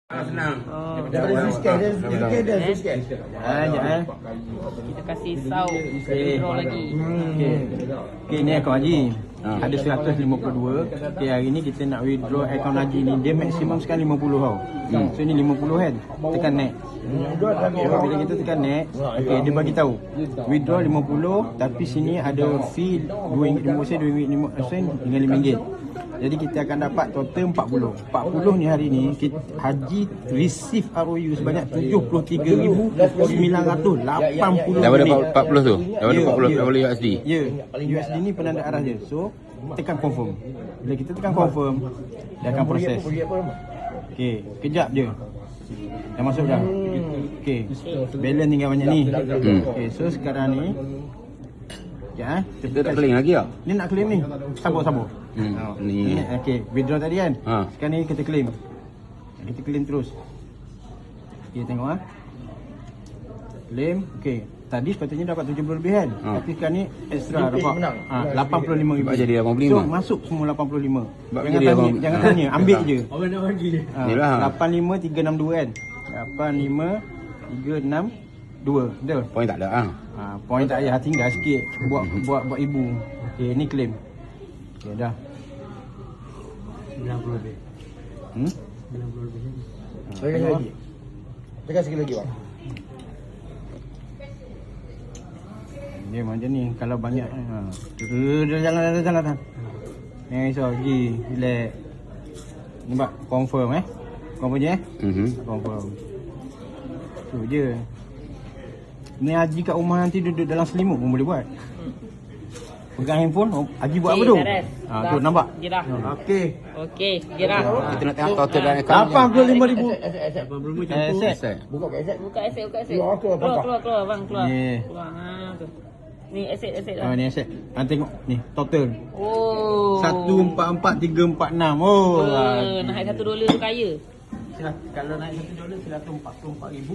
Senang. Daripada sikit. Kita kasih sau draw lagi. Okay, ni akaun Haji. Ada 152. Okay, hari ni kita nak withdraw akaun Haji ni. Dia maksimum sekarang 50 tau. So ni 50 kan. Tekan next. Bila kita tekan next, okay, dia bagi tahu withdraw 50 tapi sini ada fee RM2.50 dengan RM5. Jadi kita akan dapat total 40. 40 ni hari ni kita, Haji receive ROU sebanyak 73,980. Daripada 40 tu. Daripada 40 USD. Ya, USD ni penanda arah je. So, tekan confirm. Bila kita tekan confirm, dia akan proses. Okey, kejap je. Dah masuk dah. Okey, balance tinggal banyak ni. Okey, so sekarang ni ya, Kita tak claim lagi tak? ni nak claim ni. Sabar. Ni. Okey, withdraw tadi kan? Ha. Sekarang ni kita claim. Kita claim terus. Okey, tengok claim. Okey. Tadi sepatutnya dapat 70 lebih kan? Tapi sekarang ni extra dapat 85 Sebab jadi 85. So masuk semua 85. Sebab Jangan jadi tanya, 85. jangan tanya, ambil je. Orang nak bagi. Inilah. 85362 kan? 85362. Betul? Poin tak ada ah. Poin tak payah, tinggal sikit buat ibu. Okey, ni claim. Okey, dah. 90 lebih. 90 lebih. Tekan lagi. Tekan sikit lagi, bang. Dia macam ni, kalau banyak dah jalan. Jangan risau, pergi relax. Nampak? Confirm Confirm je Confirm. Tu je. Ni Haji kat rumah nanti duduk dalam selimut pun boleh buat. Pegang handphone, Haji buat apa tu? Tu nampak? Dia dah. Okey. Okey, dia dah. Kita nak tengok total dalam akaun. 85,000. Aset. Buka aset. Buka aset. Keluar bang, keluar. Ni. Keluar. Tu. Ni aset dah. Ni aset. Tengok ni total. Oh. 144346. Oh. Naik $1 tu kaya. Kalau naik $1 144,000.